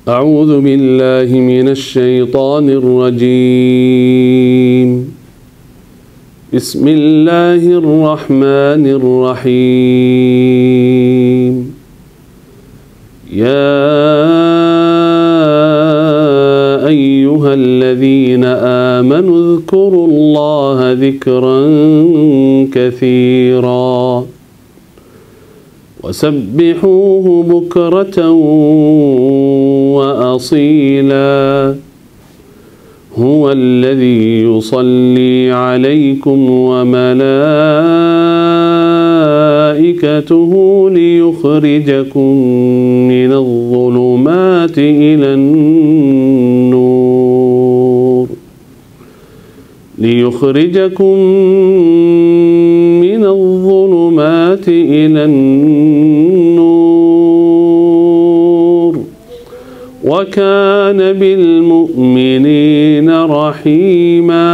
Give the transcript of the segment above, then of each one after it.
أعوذ بالله من الشيطان الرجيم. بسم الله الرحمن الرحيم. يا أيها الذين آمنوا اذكروا الله ذكرا كثيرا وسبحوه بكرة وأصيلا هو الذي يصلي عليكم وملائكته ليخرجكم من الظلمات إلى النور وكان بالمؤمنين رحيما.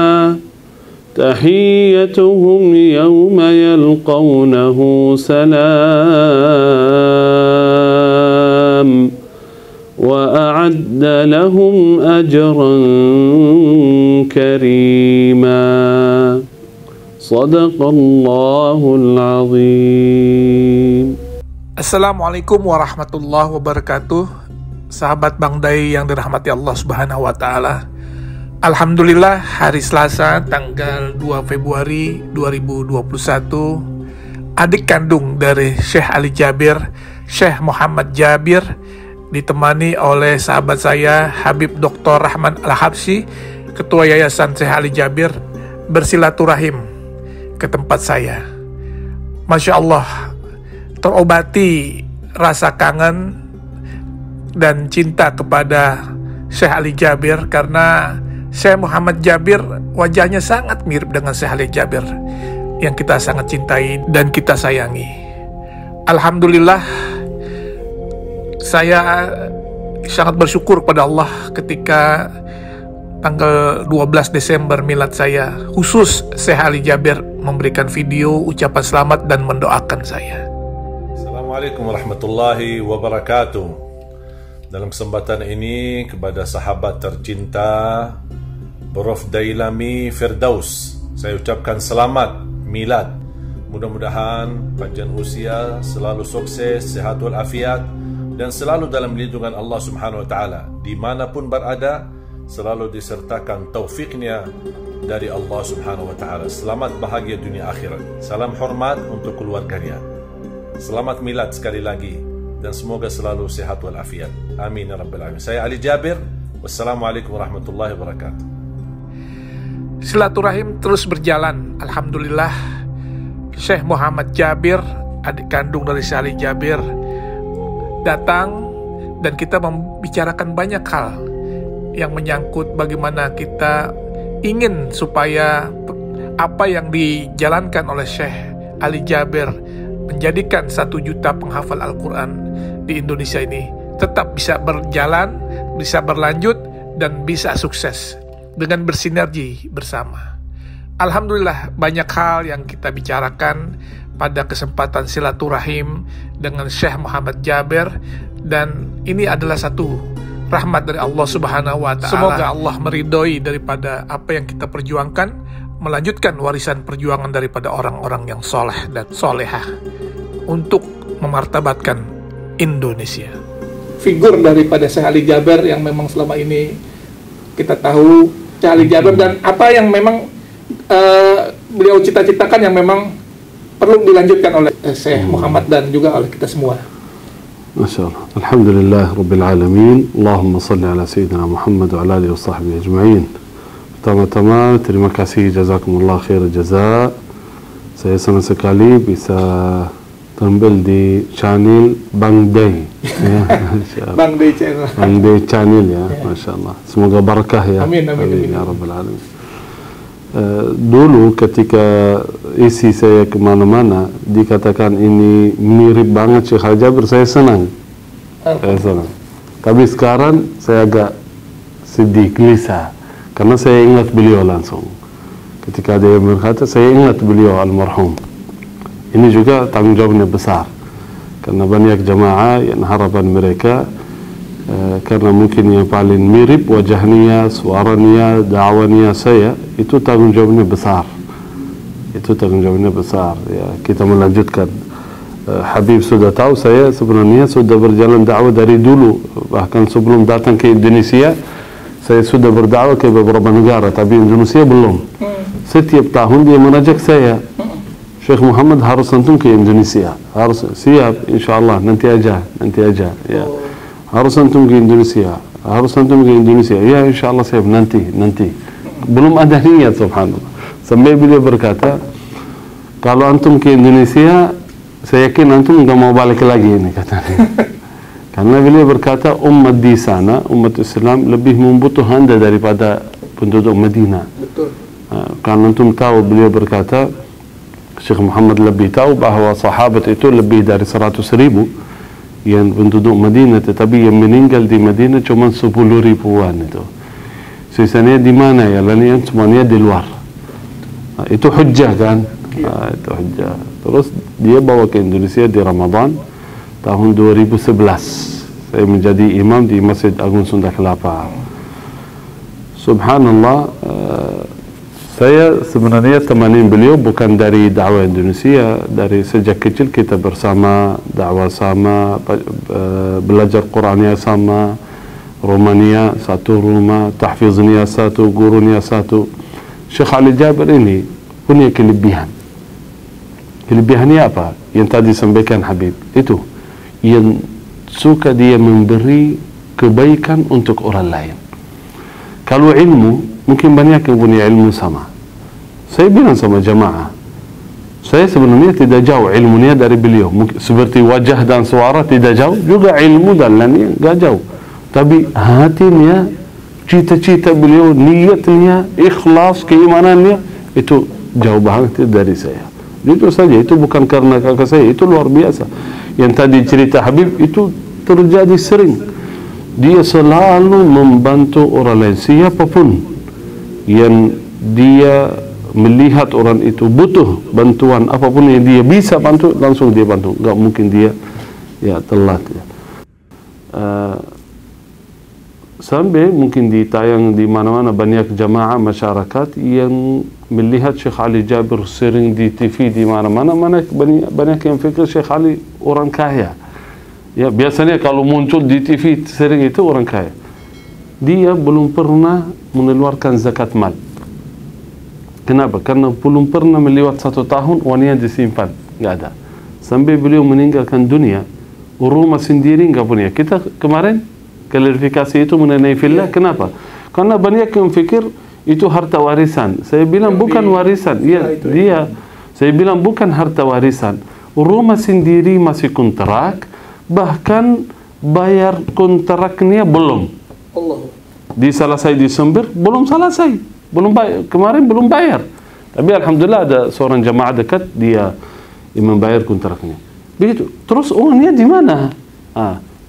تحيتهم يوم يلقونه سلام وأعد لهم أجرا كريما. صدق الله العظيم. Assalamualaikum warahmatullahi wabarakatuh. Sahabat Bang Dai yang dirahmati Allah Subhanahu wa taala. Alhamdulillah, hari Selasa tanggal 2 Februari 2021, adik kandung dari Syekh Ali Jabir, Syekh Muhammad Jabir, ditemani oleh sahabat saya Habib Dr. Rahman Al-Habsyi, Ketua Yayasan Syekh Ali Jabir, bersilaturahim ke tempat saya. Masya Allah, terobati rasa kangen dan cinta kepada Syekh Ali Jabir, karena Syekh Muhammad Jabir wajahnya sangat mirip dengan Syekh Ali Jabir yang kita sangat cintai dan kita sayangi. Alhamdulillah, saya sangat bersyukur pada Allah ketika tanggal 12 Desember milad saya, khusus Syekh Ali Jabir memberikan video ucapan selamat dan mendoakan saya. Assalamualaikum warahmatullahi wabarakatuh. Dalam kesempatan ini kepada sahabat tercinta Prof. Dailami Firdaus, saya ucapkan selamat milad. Mudah-mudahan panjang usia, selalu sukses, sehat walafiat, dan selalu dalam lindungan Allah Subhanahu wa taala. Dimanapun berada, selalu disertakan taufiknya dari Allah Subhanahu wa taala. Selamat bahagia dunia akhirat. Salam hormat untuk keluarganya. Selamat milad sekali lagi, dan semoga selalu sehat walafiat. Amin ya rabbal alamin. Saya Ali Jabir. Wassalamualaikum warahmatullahi wabarakatuh. Silaturahim terus berjalan. Alhamdulillah, Syekh Muhammad Jabir, adik kandung dari Syekh Ali Jabir, datang dan kita membicarakan banyak hal yang menyangkut bagaimana kita ingin supaya apa yang dijalankan oleh Syekh Ali Jabir menjadikan 1 juta penghafal Al-Quran di Indonesia ini tetap bisa berjalan, bisa berlanjut, dan bisa sukses dengan bersinergi bersama. Alhamdulillah, banyak hal yang kita bicarakan pada kesempatan silaturahim dengan Syekh Muhammad Jabir, dan ini adalah satu rahmat dari Allah Subhanahu wa taala. Semoga Allah meridhoi daripada apa yang kita perjuangkan, melanjutkan warisan perjuangan daripada orang-orang yang soleh dan solehah untuk memartabatkan Indonesia. Figur daripada Syekh Ali Jabir yang memang selama ini kita tahu Syekh Ali Jabir, dan apa yang memang beliau cita-citakan yang memang perlu dilanjutkan oleh Syekh Muhammad dan juga oleh kita semua. Masya Allah. Alhamdulillah Rabbil Alamin. Allahumma salli ala Sayyidina Muhammad wa ala alihi wa sahbihi ajma'in. Pertama-tama, terima kasih, jazakumullah khair jazak. Saya senang sekali bisa tampil di channel Bang Dai. Ya, Bang Dai channel. Bang Dai channel ya, Masya Allah. Semoga barakah ya. Amin, amin, amin. Ya Rabbal Alamin. Dulu ketika isi saya kemana-mana dikatakan ini mirip banget Syekh Ali Jabir, saya senang. Saya senang. Tapi sekarang saya agak sedih, gelisah, karena saya ingat beliau langsung. Ketika dia berkata, saya ingat beliau almarhum. Ini juga tanggung jawabnya besar, karena banyak jamaah yang harapan mereka karena mungkin yang paling mirip wajahnya, suaranya, dakwahnya saya, itu tanggung jawabnya besar. Itu tanggung jawabnya besar. Ya, kita melanjutkan. Habib sudah tahu saya sebenarnya sudah berjalan dakwah dari dulu, bahkan sebelum datang ke Indonesia saya sudah berdakwah ke beberapa negara, tapi Indonesia belum. Setiap tahun dia mengajak saya, Syekh Muhammad harus antum ke Indonesia, harus siap, insyaallah nanti aja, ya. Harus antum ke Indonesia, ya insyaallah siap nanti. Belum ada niat, subhanallah. Sampai beliau berkata, kalau antum ke Indonesia, saya yakin antum nggak mau balik lagi ini, katanya. Karena beliau berkata umat di sana, umat Islam lebih membutuhkan Anda daripada penduduk Madinah. Betul. Karena antum tahu, beliau berkata, Syekh Muhammad lebih tahu bahawa sahabat itu lebih dari 100.000 yang penduduk Madinah, tetapi yang meninggal di Madinah cuma 10.000-an itu. Sisanya di mana ya? Lainnya semuanya di luar. Itu hujjah kan? Itu hujjah. Terus dia bawa ke Indonesia di Ramadan tahun 2011. Saya menjadi imam di Masjid Agung Sunda Kelapa. Subhanallah, saya sebenarnya temanin beliau bukan dari dakwah Indonesia, dari sejak kecil kita bersama, dakwah sama, belajar Qurannya sama, rumahnya satu rumah, tahfiznya satu, gurunya satu. Syekh Ali Jabir ini punya kelebihan. Kelebihannya apa? Yang tadi sampaikan Habib, itu yang suka dia memberi kebaikan untuk orang lain. Kalau ilmu, mungkin banyak yang punya ilmu sama. Saya bilang sama jamaah, saya sebenarnya tidak jauh ilmunya dari beliau. Mungkin seperti wajah dan suara tidak jauh, juga ilmu dan lainnya tidak jauh. Tapi hatinya, cita-cita beliau, niatnya, ikhlas, keimanannya, itu jauh banget dari saya. Itu saja, itu bukan karena kakak saya, itu luar biasa. Yang tadi cerita Habib, itu terjadi sering. Dia selalu membantu orang lain, siapapun yang dia melihat orang itu butuh bantuan, apapun yang dia bisa bantu, langsung dia bantu. Enggak mungkin dia telat ya. Sampai mungkin ditayang di mana-mana banyak jamaah masyarakat yang melihat Syekh Ali Jabir sering di TV di mana-mana, banyak yang fikir Syekh Ali orang kaya. Ya, biasanya kalau muncul di TV sering itu orang kaya. Dia belum pernah mengeluarkan zakat mal. Kenapa? Karena belum pernah melewat 1 tahun uangnya disimpan, nggak ada. Sampai beliau meninggalkan dunia, rumah sendiri nggak punya. Kita kemarin klarifikasi itu mengenai villa. Kenapa? Karena banyak yang fikir itu harta warisan. Saya bilang bukan warisan. Saya bilang bukan harta warisan. Rumah sendiri masih kontrak. Bahkan bayar kontraknya belum. Selesai Desember belum selesai, belum bayar. Kemarin belum bayar. Tapi alhamdulillah ada seorang jamaah dekat dia membayar kontraknya. Begitu. Terus uangnya di mana?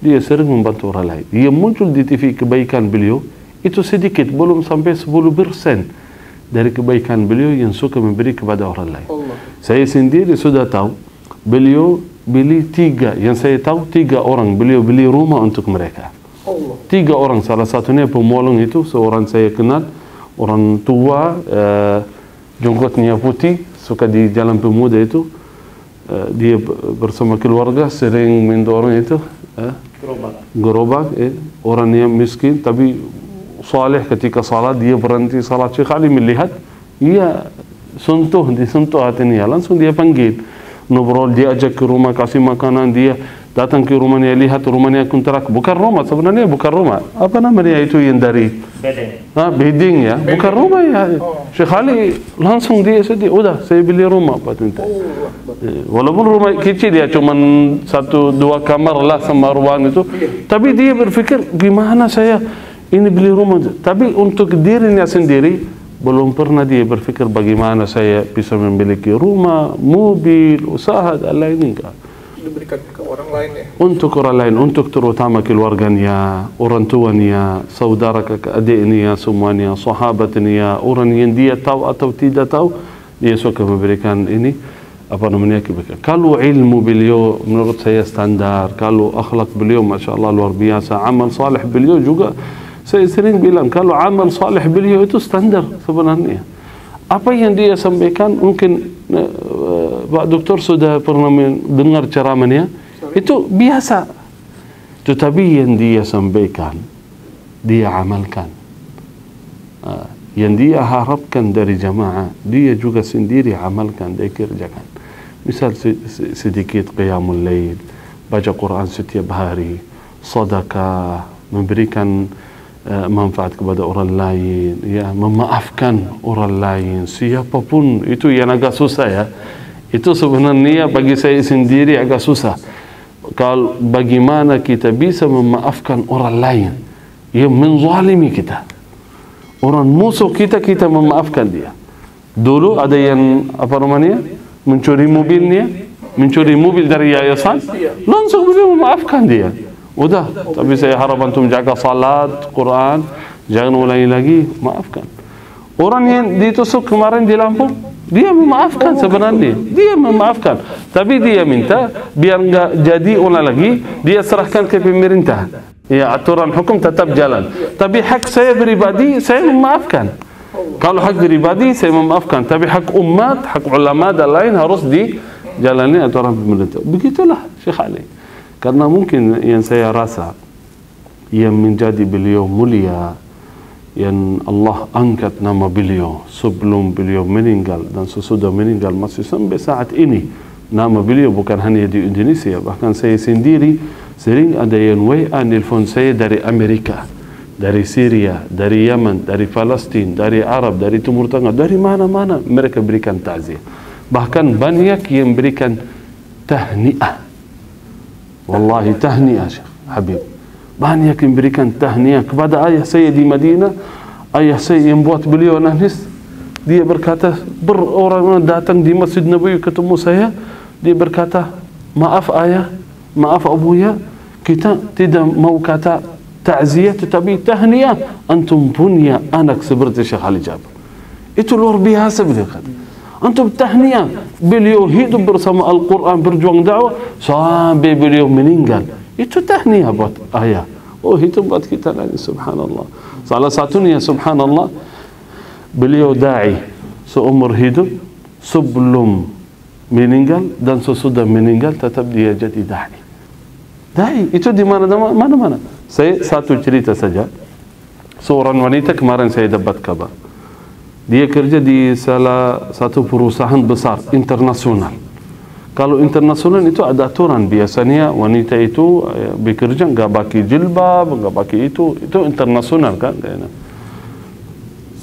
Dia sering membantu orang lain. Dia muncul di TV kebaikan beliau itu sedikit, belum sampai 10% dari kebaikan beliau yang suka memberi kepada orang lain. Saya sendiri sudah tahu beliau beli 3, yang saya tahu 3 orang beliau beli rumah untuk mereka. 3 orang, salah satunya pemulung itu seorang saya kenal, orang tua, jonggotnya putih, suka di Jalan Pemuda itu. Dia bersama keluarga sering mendorong itu gerobak, orangnya miskin tapi saleh. Ketika salat dia berhenti salat, Syekh Ali melihat, dia disentuh hatinya, langsung dia panggil, ngobrol, dia ajak ke rumah, kasih makanan. Dia datang ke rumahnya, lihat rumahnya kontrak, bukan rumah sebenarnya, bukan rumah, apa namanya itu yang dari beding ya, bukan rumah ya. Syekh Ali langsung dia sedih, udah saya beli rumah Pak Tunta. Walaupun rumah kecil ya, cuma 1-2 kamar lah sama ruang itu, tapi dia berpikir gimana saya ini beli rumah. Tapi untuk dirinya sendiri belum pernah dia berpikir bagaimana saya bisa memiliki rumah, mobil, usaha dan lain-lain. Enggak. Diberikan ke orang lain ya. Untuk orang lain, untuk terutama keluarganya, orang tuanya, saudara kakak adiknya, semuanya, sahabatnya, orang yang dia tahu atau tidak tahu, dia suka memberikan ini. apa namanya, kebaikan. Kalau ilmu beliau menurut saya standar, kalau akhlak beliau Masya Allah luar biasa, amal saleh beliau juga, saya sering bilang kalau amal saleh beliau itu standar sebenarnya. Apa yang dia sampaikan mungkin Pak Doktor sudah pernah mendengar ceramahnya, itu biasa. Tetapi yang dia sampaikan, dia amalkan. Yang dia harapkan dari jamaah, dia juga sendiri amalkan, dia kerjakan. Misal sedikit qiyamul lail, baca Quran setiap hari, sedekah, memberikan manfaat kepada orang lain, ya, memaafkan orang lain, siapapun itu yang agak susah ya. Itu sebenarnya bagi saya sendiri agak susah. Kalau bagaimana kita bisa memaafkan orang lain yang menzalimi kita, orang musuh kita, kita memaafkan dia. Dulu ada yang apa namanya, mencuri mobilnya, mencuri mobil dari yayasan, langsung beliau memaafkan dia. Udah, tapi saya harap antum jaga salat, Quran, jangan ulangi lagi, maafkan. Orang yang ditusuk kemarin di Lampung, dia memaafkan sebenarnya, dia memaafkan. Tapi dia minta biar enggak jadi ulang lagi, dia serahkan ke pemerintah. Ya, aturan hukum tetap jalan. Tapi hak saya pribadi, saya memaafkan. Kalau hak pribadi, saya memaafkan. Tapi hak umat, hak ulama dan lain harus dijalani aturan pemerintah. Begitulah Syekh Ali. Karena mungkin yang saya rasa yang menjadi beliau mulia, yang Allah angkat nama beliau sebelum beliau meninggal dan sesudah meninggal masih sampai saat ini, nama beliau bukan hanya di Indonesia, bahkan saya sendiri sering ada yang WA nelfon saya dari Amerika, dari Syria, dari Yaman, dari Palestin, dari Arab, dari Timur Tengah, dari mana-mana mereka berikan takziah. Bahkan banyak yang berikan tahniah. Wallahi tahniah Syekh Habib. Banyak yang berikan tahniah kepada ayah saya di Madinah. Ayah saya yang buat beliau nangis. Dia berkata, orang datang di Masjid Nabawi ketemu saya, dia berkata, maaf ayah, maaf abuya, kita tidak mau kata ta'ziyah tetapi tahniah, antum punya anak seperti Syekh Ali Jabir. Itu luar biasa beliau kata. Antum tahniah, beliau hidup bersama Al-Quran, berjuang dakwah sampai beliau meninggal. Itu tahniah buat ayah. Oh, itu buat kita lagi, subhanallah. Salah satunya subhanallah, beliau da'i seumur hidup, sebelum meninggal dan sesudah meninggal tetap dia jadi da'i. Da'i itu di mana-mana. Saya satu cerita saja. Seorang wanita kemarin saya dapat kabar. Dia kerja di salah satu perusahaan besar internasional. Kalau internasional itu ada aturan, biasanya wanita itu bekerja enggak pakai jilbab, enggak pakai itu internasional kan.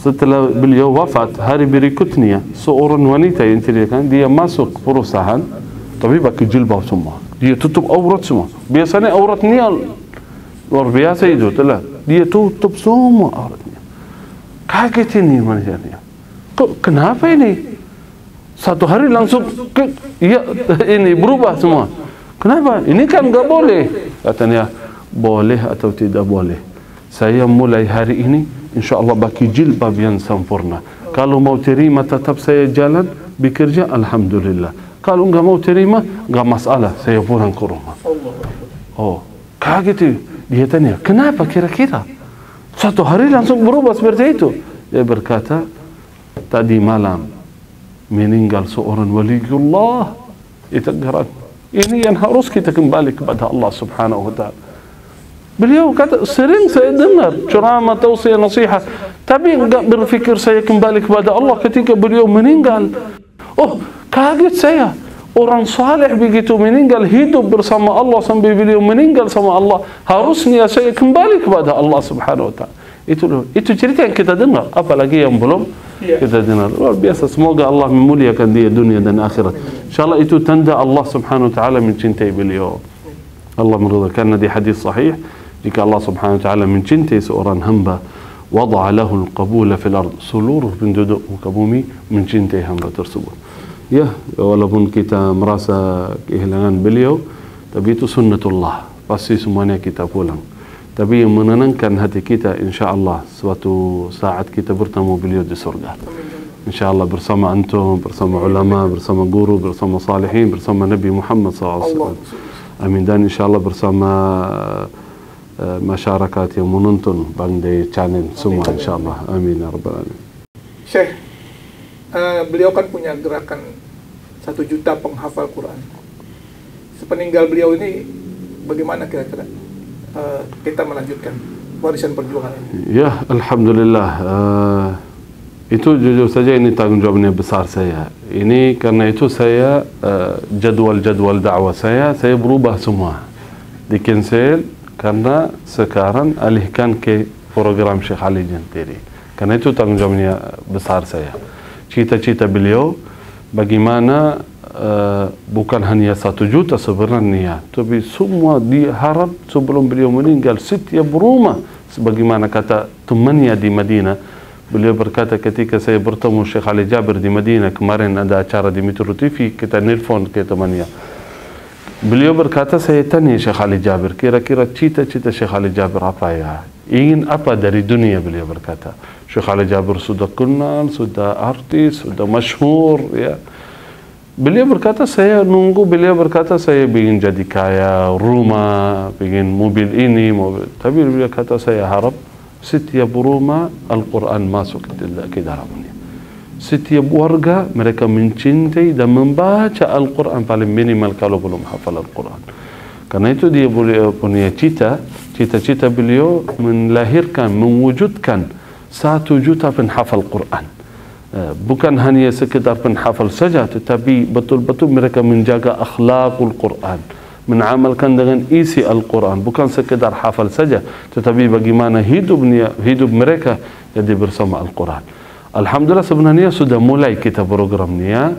Setelah beliau wafat, hari berikutnya seorang wanita yang ceritakan, dia masuk perusahaan tapi pakai jilbab semua. Dia tutup aurat semua. Biasanya auratnya luar biasa itu, telah dia tutup semua auratnya. Kaget ini manusianya. Kok kenapa ini? Satu hari langsung ini berubah semua. Kenapa? Ini kan enggak boleh. Katanya, boleh atau tidak boleh. Saya mulai hari ini insyaallah pakai jilbab yang sempurna. Kalau mau terima tetap saya jalan bekerja, alhamdulillah. Kalau enggak mau terima, enggak masalah, saya pulang ke rumah. Oh, kaget dia tanya, kenapa kira-kira? Satu hari langsung berubah seperti itu. Dia berkata, tadi malam meninggal seorang waliullah di Tangerang. Ini yang harus kita kembali kepada Allah subhanahu wa ta'ala. Beliau kata, sering saya dengar ceramah, tausiah, nasihat, tapi enggak berfikir saya kembali kepada Allah ketika beliau meninggal. Oh, kaget saya. Orang saleh begitu meninggal, hidup bersama Allah sampai beliau meninggal sama Allah. Harusnya saya kembali kepada Allah subhanahu wa ta'ala. Itu cerita yang kita dengar, apalagi yang belum kita dengar. Luar biasa. Semoga Allah memuliakan dia dunia dan akhirat. InsyaAllah itu tanda Allah subhanahu wa ta'ala mencintai beliau. Allah meridai, karena di hadis sahih, jika Allah subhanahu wa ta'ala mencintai seorang hamba, wada'a lahu al-qabula fil ard, seluruh penduduk muka bumi mencintai hamba tersebut. Ya, walaupun kita merasa kehilangan beliau, tapi itu sunnatullah, pasti semuanya kita pulang. Tapi yang menenangkan hati kita, insyaAllah suatu saat kita bertemu beliau di surga. insyaallah bersama antum, bersama ulama, bersama guru, bersama salihin, bersama Nabi Muhammad SAW. Amin. Dan insyaallah bersama masyarakat yang menonton Bangde Channel semua, insyaallah. Amin ya rabbal alamin. Syekh, beliau kan punya gerakan 1 juta penghafal Quran. Sepeninggal beliau ini, bagaimana kira-kira kita melanjutkan warisan perjuangan ini? Ya, alhamdulillah. Itu jujur saja ini tanggungjawabnya besar saya. Ini karena itu saya jadual-jadual dakwah saya berubah semua. Di-cancel karena sekarang alihkan ke program Syekh Ali Jantiri. Karena itu tanggungjawabnya besar saya. Cita-cita beliau bagaimana bukan hanya 1 juta sebenarnya, tapi semua diharap sebelum beliau meninggal setiap rumah, sebagaimana kata temannya di Madinah. Beliau berkata ketika saya bertemu Syekh Ali Jabir di Madinah, kemarin ada acara di Metro TV, kita nelfon ke temannya. Beliau berkata, saya tanya Syekh Ali Jabir, kira-kira cita-cita Syekh Ali Jabir apa ya? Ingin apa dari dunia? Beliau berkata. Syekh Ali Jabir sudah kenal, sudah artis, sudah masyhur, ya. Beliau berkata, saya nunggu. Beliau berkata, saya ingin jadi kaya, rumah, ingin mobil ini, mobil. Tapi beliau kata, saya harap setiap rumah Al-Quran masuk ke dalamnya. Setiap warga mereka mencintai dan membaca Al-Quran paling minimal kalau belum hafal Al-Quran. Karena itu dia punya cita-cita beliau melahirkan, mewujudkan 1 juta penghafal Quran. Bukan hanya sekedar penghafal saja, tetapi betul-betul mereka menjaga akhlakul Quran, mengamalkan dengan isi Al-Quran, bukan sekedar hafal saja, tetapi bagaimana hidup mereka jadi bersama Al-Quran. Alhamdulillah sebenarnya sudah mulai kita program ni ya,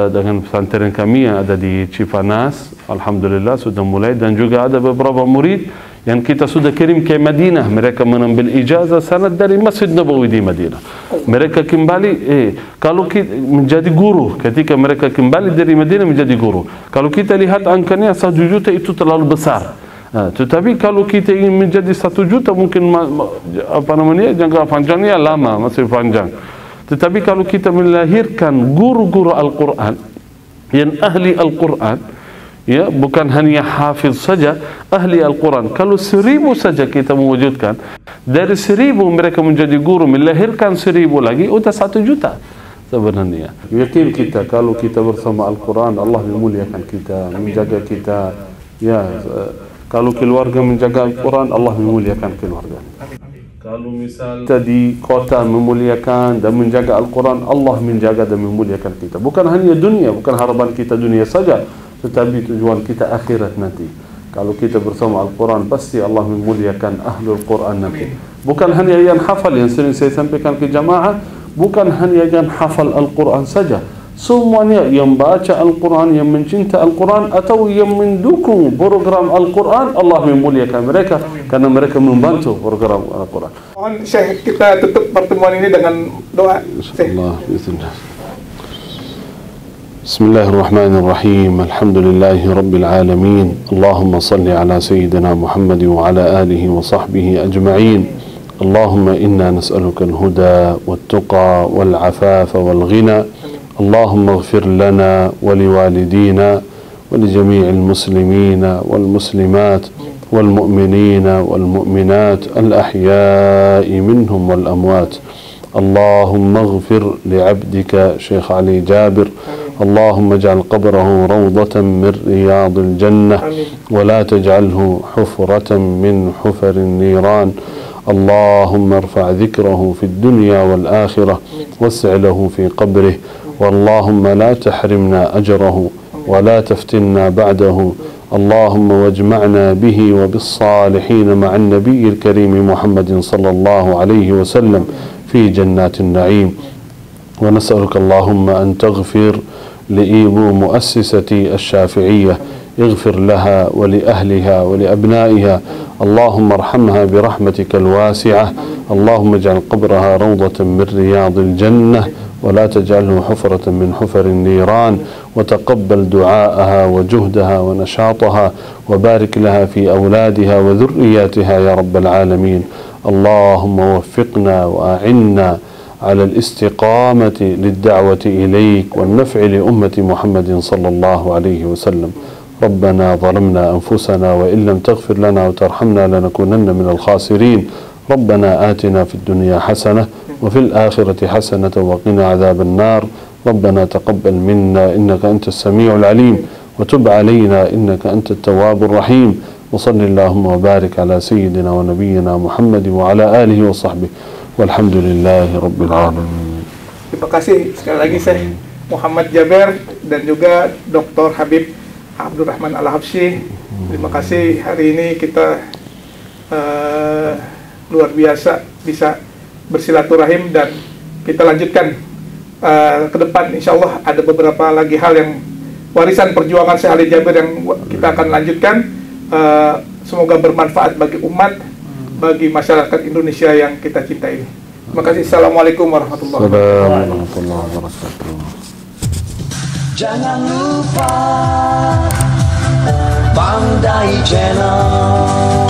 dengan pesantren kami yang ada di Cipanas. Alhamdulillah sudah mulai, dan juga ada beberapa murid yang kita sudah kirim ke Madinah. Mereka mengambil ijazah sanad dari Masjid Nabawi di Madinah. Mereka kembali kalau kita menjadi guru, ketika mereka kembali dari Madinah menjadi guru. Kalau kita lihat angkanya 1 juta itu terlalu besar. Tetapi kalau kita ingin menjadi 1 juta mungkin jangka panjangnya lama, masih panjang. Tetapi kalau kita melahirkan guru-guru Al-Quran yang ahli Al-Quran, ya, bukan hanya hafiz saja, ahli Al-Quran. Kalau 1000 saja kita mewujudkan, dari 1000 mereka menjadi guru, melahirkan 1000 lagi, sudah 1 juta sebenarnya. Yakin kita kalau kita bersama Al-Quran, Allah memuliakan kita, menjaga kita. Ya, kalau keluarga menjaga Al-Quran, Allah memuliakan keluarga. Kalau misal kita di kota memuliakan dan menjaga Al-Quran, Allah menjaga dan memuliakan kita. Bukan hanya dunia, bukan harapan kita dunia saja, tetapi tujuan kita akhirat nanti. Kalau kita bersama Al-Quran, pasti Allah memuliakan Ahlul Quran nanti. Bukan hanya yang hafal, yang sering saya sampaikan ke jamaah, bukan hanya yang hafal Al-Quran saja. Semuanya yang baca Al-Quran, yang mencinta Al-Quran, atau yang mendukung program Al-Quran, Allah memuliakan mereka karena mereka membantu program Al-Quran. Mohon Syekh, kita tutup pertemuan ini dengan doa. Insyaallah, bismillah. Bismillahirrahmanirrahim. Alhamdulillahi rabbil alamin. Allahumma salli ala sayyidina Muhammad wa ala alihi wa sahbihi ajma'in. Allahumma inna nas'aluka al-huda wat-tuqa wal-'afafa wal-ghina. اللهم اغفر لنا ولوالدينا ولجميع المسلمين والمسلمات والمؤمنين والمؤمنات الأحياء منهم والأموات. اللهم اغفر لعبدك شيخ علي جابر. اللهم اجعل قبره روضة من رياض الجنة ولا تجعله حفرة من حفر النيران. اللهم ارفع ذكره في الدنيا والآخرة واسع له في قبره. واللهم لا تحرمنا أجره ولا تفتنا بعده. اللهم واجمعنا به وبالصالحين مع النبي الكريم محمد صلى الله عليه وسلم في جنات النعيم. ونسألك اللهم أن تغفر لإيبو مؤسسة الشافعية، اغفر لها ولأهلها ولأبنائها. اللهم ارحمها برحمتك الواسعة. اللهم اجعل قبرها روضة من رياض الجنة ولا تجعله حفرة من حفر النيران. وتقبل دعاءها وجهدها ونشاطها وبارك لها في أولادها وذرياتها يا رب العالمين. اللهم وفقنا وأعنا على الاستقامة للدعوة إليك والنفع لأمة محمد صلى الله عليه وسلم. ربنا ظلمنا أنفسنا وإن لم تغفر لنا وترحمنا لنكونن من الخاسرين. ربنا آتنا في الدنيا حسنة وفي الآخرة حسنة وقنا عذاب النار. ربنا تقبل منا إنك أنت السميع العليم وتب علينا إنك أنت التواب الرحيم. وصل اللهم وبارك على سيدنا ونبينا محمد وعلى آله وصحبه والحمد لله رب العالمين. Terima kasih sekali lagi Syekh Muhammad Jabir dan juga Dr. Habib Abdurrahman Al-Habsyi. Terima kasih hari ini kita luar biasa bisa bersilaturahim dan kita lanjutkan ke depan. Insya Allah ada beberapa lagi hal yang warisan perjuangan Syekh Ali Jabir yang kita akan lanjutkan. Semoga bermanfaat bagi umat, bagi masyarakat Indonesia yang kita cintai. Terima kasih. Assalamualaikum warahmatullahi wabarakatuh. Jangan lupa Pandai Channel.